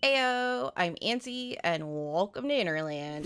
Ayo, I'm Auntie, and welcome to Hinterland.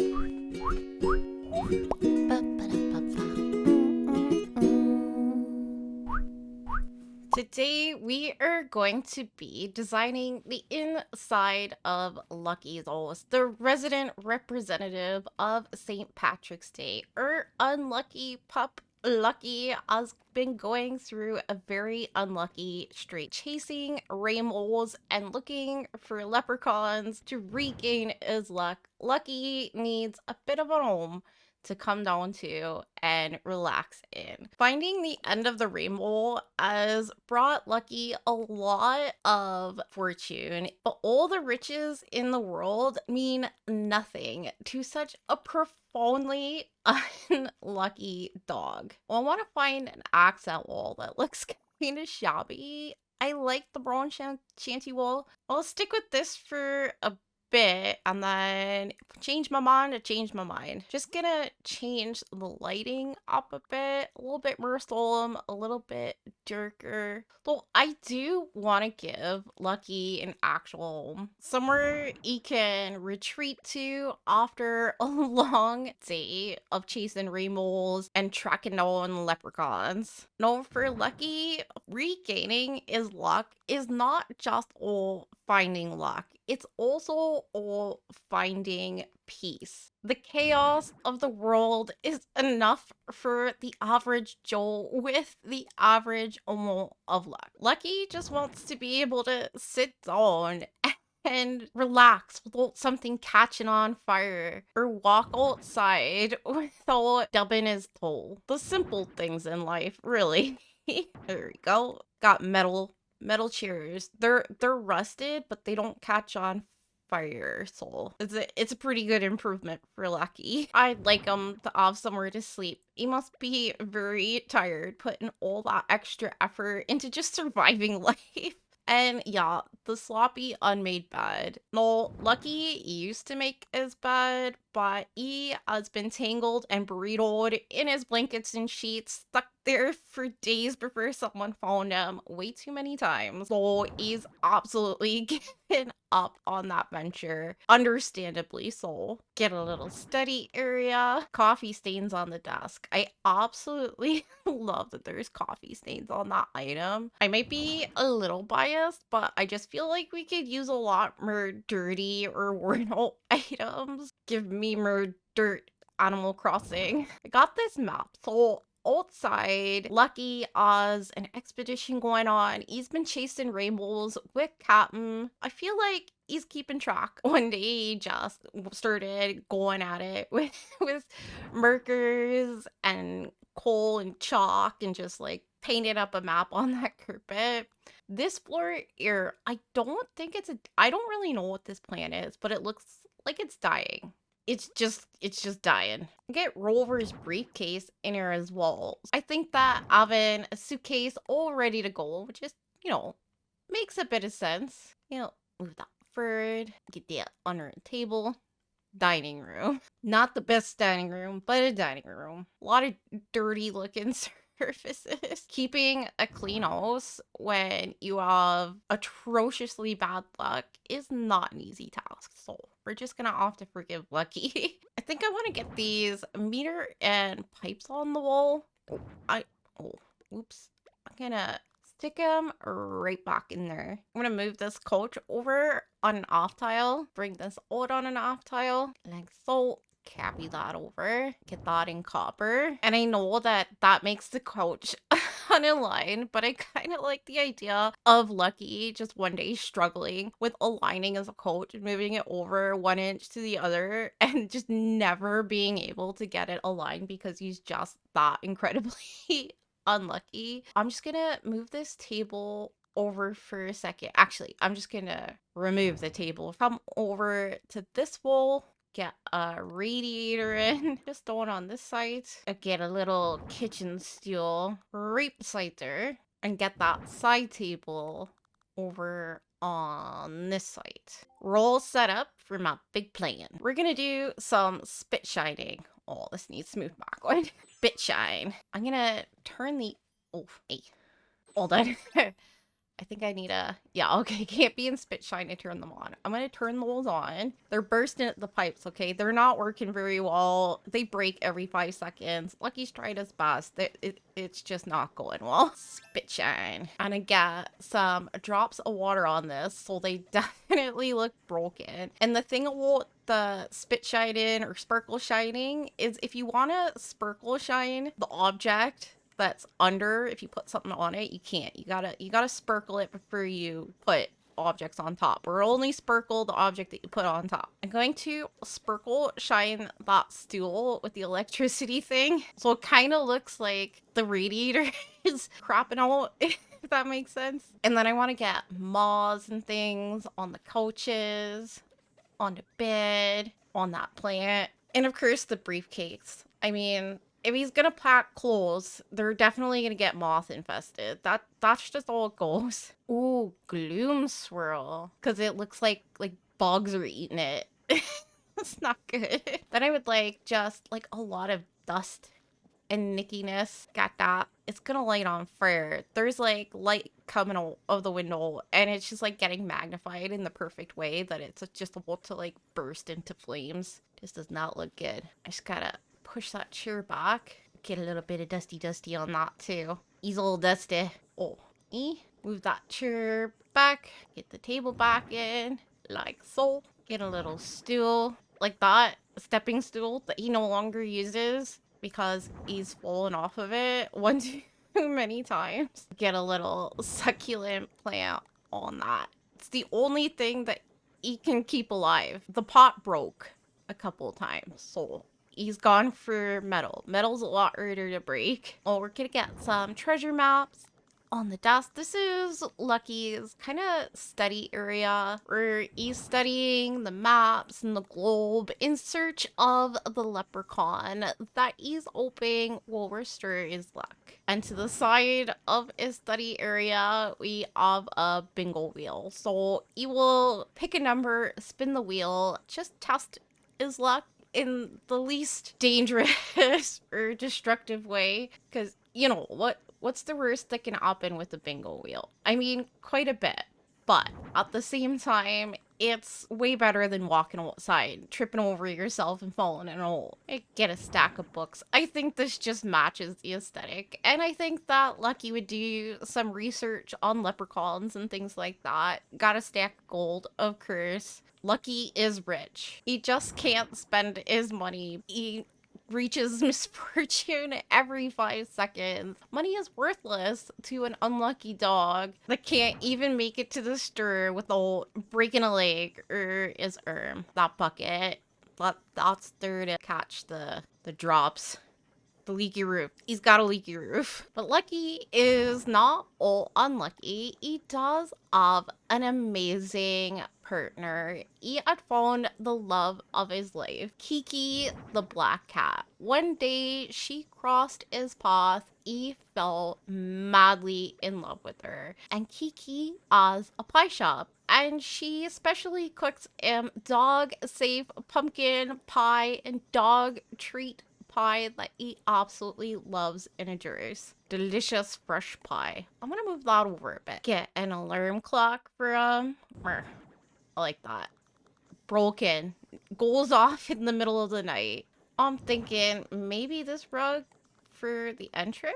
Today, we are going to be designing the inside of Lucky's Ols, the resident representative of St. Patrick's Day. Our unlucky pup, Lucky, has been going through a very unlucky streak, chasing rainbows and looking for leprechauns to regain his luck. Lucky needs a bit of a home to come down to and relax in. Finding the end of the rainbow has brought Lucky a lot of fortune, but all the riches in the world mean nothing to such a profoundly unlucky dog. Well, I want to find an accent wall that looks kind of shabby. I like the brown shanty wall. I'll stick with this for a bit and then change my mind. Just gonna change the lighting up a bit, a little bit more solemn, a little bit darker. Though I do want to give Lucky an actual home, somewhere he can retreat to after a long day of chasing rainbows and tracking down leprechauns. No, for Lucky, regaining his luck is not just all finding luck. It's also all finding peace. The chaos of the world is enough for the average Joe with the average amount of luck. Lucky just wants to be able to sit down and relax without something catching on fire or walk outside without dubbing his toe. The simple things in life, really. There we go. Got metal chairs. They're rusted, but they don't catch on fire, so it's a pretty good improvement for Lucky. I'd like him to have somewhere to sleep. He must be very tired putting all that extra effort into just surviving life. And yeah, the sloppy unmade bed. No, Lucky used to make his bed, but he has been tangled and burritoed in his blankets and sheets, stuck there for days before someone found him way too many times. So he's absolutely given up on that venture. Understandably so. Get a little study area. Coffee stains on the desk. I absolutely love that there's coffee stains on that item. I might be a little biased, but I just feel like we could use a lot more dirty or worn out items. Give me more dirt. Animal Crossing. I got this map. So outside, Lucky has an expedition going on. He's been chasing rainbows with Captain. I feel like he's keeping track. One day he just started going at it with markers and coal and chalk and just like painted up a map on that carpet. This floor here, I don't really know what this plant is, but it looks like it's dying. It's just dying. Get Rover's briefcase in here as well. I think that having a suitcase all ready to go just, makes a bit of sense. Move that forward. Get that under the table. Dining room. Not the best dining room, but a dining room. A lot of dirty looking surfaces. Keeping a clean house when you have atrociously bad luck is not an easy task. So we're just gonna have to forgive Lucky. I think I want to get these meter and pipes on the wall. Oops. I'm gonna stick them right back in there. I'm gonna move this couch over on an off tile. Bring this out on an off tile. Like so. Copy that over, get that in copper. And I know that makes the couch unaligned, but I kind of like the idea of Lucky just one day struggling with aligning as a couch and moving it over 1 inch to the other and just never being able to get it aligned because he's just that incredibly unlucky. I'm just gonna move this table over for a second. Actually, I'm just gonna remove the table. Come over to this wall. Get a radiator in, just going on this side. Get a little kitchen stool right beside there. And get that side table over on this side. We're all set up for my big plan. We're gonna do some spit shining. Oh, this needs smooth background. Spit shine. I'm gonna turn the... Oh, hey. Hold on. I think I need a, yeah, okay, can't be in spit shine to turn them on. I'm gonna turn those on. They're bursting at the pipes, okay? They're not working very well. They break every 5 seconds. Lucky's tried his best. It's just not going well. Spit shine. And I get some drops of water on this, so they definitely look broken. And the thing about the spit shining or sparkle shining is if you want to sparkle shine the object that's under, if you put something on it, you can't. You gotta sparkle it before you put objects on top, or only sparkle the object that you put on top. I'm going to sparkle shine that stool with the electricity thing, so it kind of looks like the radiator is crapping out, if that makes sense. And then I want to get moths and things on the couches, on the bed, on that plant, and of course the briefcase. I mean, if he's gonna pack clothes, they're definitely gonna get moth infested. That's just all it goes. Ooh, gloom swirl, because it looks like bugs are eating it. It's not good. Then I would like just like a lot of dust and nickiness. Got that. It's gonna light on fire. There's like light coming out of the window, and it's just like getting magnified in the perfect way that it's just about to like burst into flames. This does not look good. I just gotta push that chair back. Get a little bit of dusty on that too. He's a little dusty. Oh, move that chair back. Get the table back in, like so. Get a little stool like that, a stepping stool that he no longer uses because he's fallen off of it one too many times. Get a little succulent plant on that. It's the only thing that he can keep alive. The pot broke a couple times, so he's gone for metal. Metal's a lot harder to break. Oh, we're gonna get some treasure maps on the desk. This is Lucky's kind of study area where he's studying the maps and the globe in search of the leprechaun that he's hoping will restore his luck. And to the side of his study area, we have a bingo wheel. So he will pick a number, spin the wheel, just test his luck in the least dangerous or destructive way. Because, you know, what's the worst that can happen with a bingo wheel? I mean, quite a bit. But at the same time, it's way better than walking outside, tripping over yourself and falling in a hole. Get a stack of books. I think this just matches the aesthetic. And I think that Lucky would do some research on leprechauns and things like that. Got a stack of gold, of course. Lucky is rich. He just can't spend his money. He reaches misfortune every 5 seconds. Money is worthless to an unlucky dog that can't even make it to the store without breaking a leg or his arm. That bucket, that's there to catch the drops. The leaky roof. He's got a leaky roof. But Lucky is not all unlucky. He does have an amazing partner. He had found the love of his life, Kiki the black cat. One day she crossed his path. He fell madly in love with her. And Kiki has a pie shop. And she especially cooks dog safe pumpkin pie and dog treat pie that he absolutely loves and adores. Delicious fresh pie. I'm gonna move that over a bit. Get an alarm clock for I like that. Broken. Goes off in the middle of the night. I'm thinking maybe this rug for the entrance?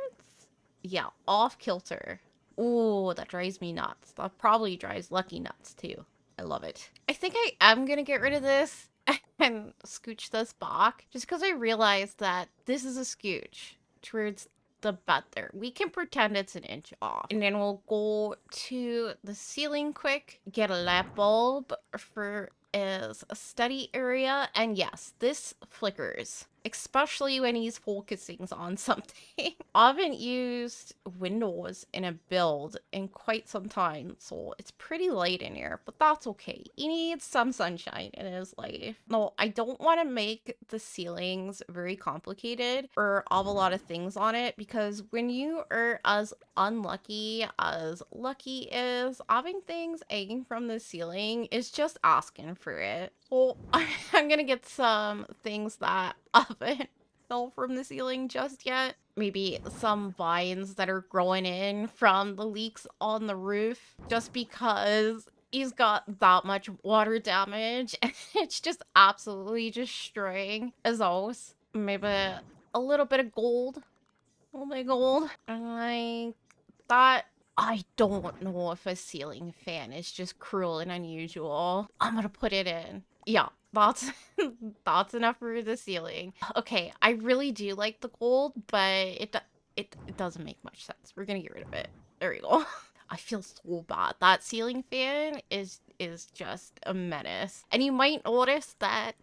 Yeah, off kilter. Ooh, that drives me nuts. That probably drives Lucky nuts too. I love it. I think I am gonna get rid of this and scooch this back just because I realized that this is a scooch towards the bed there. We can pretend it's an inch off, and then we'll go to the ceiling quick, get a lamp bulb for his study area, and yes, this flickers, especially when he's focusing on something. I haven't used windows in a build in quite some time, so it's pretty light in here, but that's okay. He needs some sunshine in his life. No, I don't want to make the ceilings very complicated or have a lot of things on it, because when you are as unlucky as Lucky is, having things hanging from the ceiling is just asking for it. So I'm gonna get some things that haven't fell from the ceiling just yet. Maybe some vines that are growing in from the leaks on the roof, just because he's got that much water damage and it's just absolutely destroying his house. Maybe a little bit of gold. A little bit of gold. Like that. I don't know if a ceiling fan is just cruel and unusual. I'm gonna put it in. Yeah, that's that's enough for the ceiling. Okay, I really do like the gold, but it doesn't make much sense. We're gonna get rid of it. There we go. I feel so bad. That ceiling fan is just a menace. And you might notice that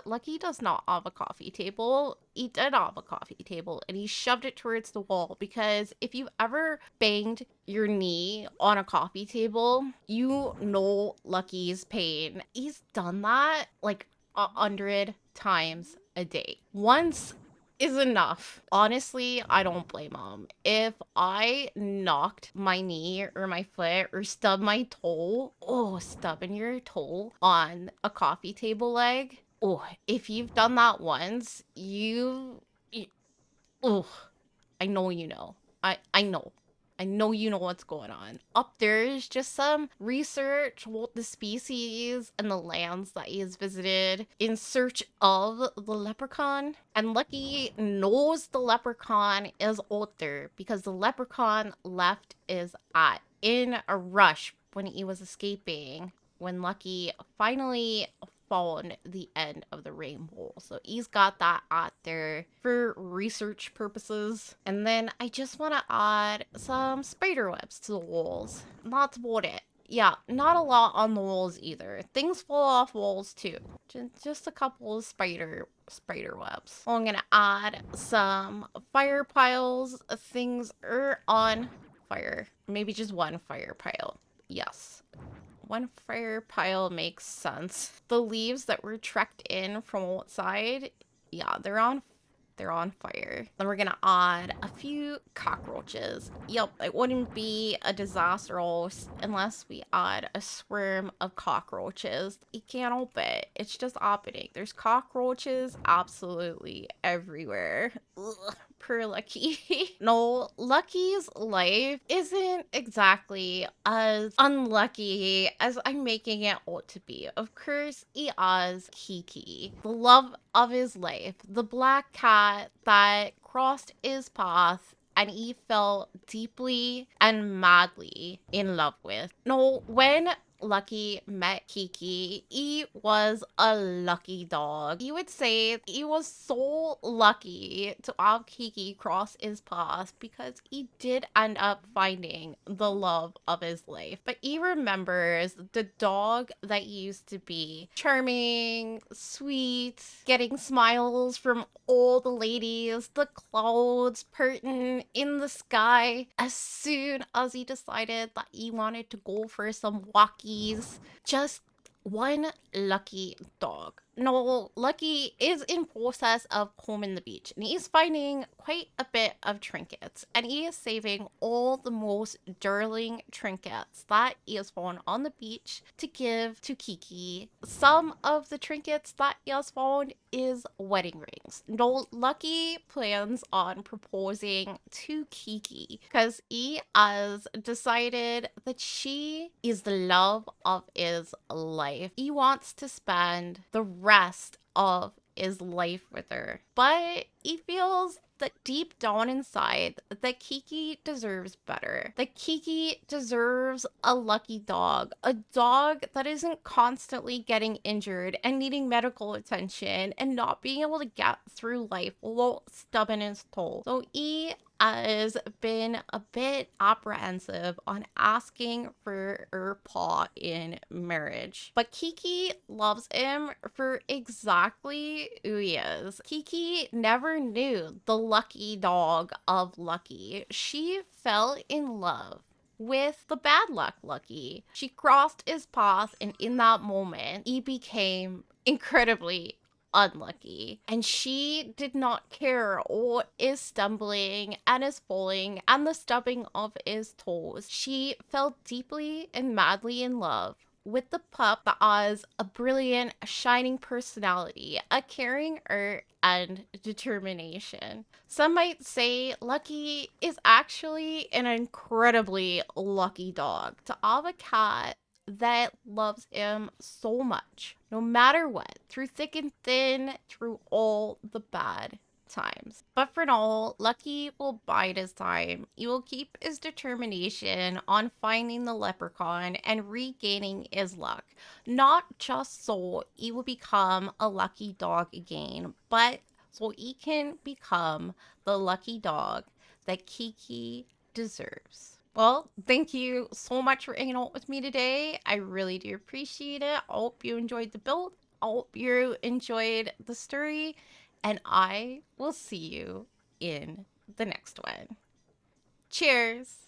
Lucky does not have a coffee table. He did have a coffee table and he shoved it towards the wall, because if you've ever banged your knee on a coffee table, you know Lucky's pain. He's done that like 100 times a day. Once is enough. Honestly, I don't blame him. If I knocked my knee or my foot or stubbed my toe, stubbing your toe on a coffee table leg, if you've done that once, oh, I know you know. I know. I know you know what's going on. Up there is just some research about the species and the lands that he has visited in search of the leprechaun. And Lucky knows the leprechaun is out there because the leprechaun left his at in a rush when he was escaping, when Lucky finally found the end of the rainbow. So he's got that out there for research purposes. And then I just want to add some spider webs to the walls. That's about it. Yeah, not a lot on the walls either. Things fall off walls too. Just a couple of spider webs. I'm gonna add some fire piles. Things are on fire. Maybe just one fire pile. Yes. One fire pile makes sense. The leaves that were trekked in from outside, yeah, they're on fire. Then we're gonna add a few cockroaches. Yep, it wouldn't be a disaster unless we add a swarm of cockroaches. You can't help it. It's just happening. There's cockroaches absolutely everywhere. Ugh. Poor Lucky. No, Lucky's life isn't exactly as unlucky as I'm making it out to be. Of course, he has Kiki, the love of his life, the black cat that crossed his path and he fell deeply and madly in love with. No, when Lucky met Kiki, he was a lucky dog. You would say he was so lucky to have Kiki cross his path because he did end up finding the love of his life. But he remembers the dog that he used to be. Charming, sweet, getting smiles from all the ladies, the clouds perting in the sky. As soon as he decided that he wanted to go for some walkies, just one lucky dog. No, Lucky is in process of combing the beach and he's finding quite a bit of trinkets, and he is saving all the most darling trinkets that he has found on the beach to give to Kiki. Some of the trinkets that he has found is wedding rings. No, Lucky plans on proposing to Kiki because he has decided that she is the love of his life. He wants to spend the rest of his life with her, but he feels that deep down inside that Kiki deserves better. That Kiki deserves a lucky dog. A dog that isn't constantly getting injured and needing medical attention and not being able to get through life without stubbing his toe. So he has been a bit apprehensive on asking for her paw in marriage. But Kiki loves him for exactly who he is. Kiki never knew the lucky dog of Lucky. She fell in love with the bad luck Lucky. She crossed his path, and in that moment, he became incredibly unlucky, and she did not care what is stumbling and is falling and the stubbing of his toes. She fell deeply and madly in love with the pup that has a brilliant, shining personality, a caring heart, and determination. Some might say Lucky is actually an incredibly lucky dog to have a cat that loves him so much, no matter what, through thick and thin, through all the bad times. But for now, Lucky will bide his time. He will keep his determination on finding the leprechaun and regaining his luck. Not just so he will become a lucky dog again, but so he can become the lucky dog that Kiki deserves. Well, thank you so much for hanging out with me today. I really do appreciate it. I hope you enjoyed the build. I hope you enjoyed the story. And I will see you in the next one. Cheers!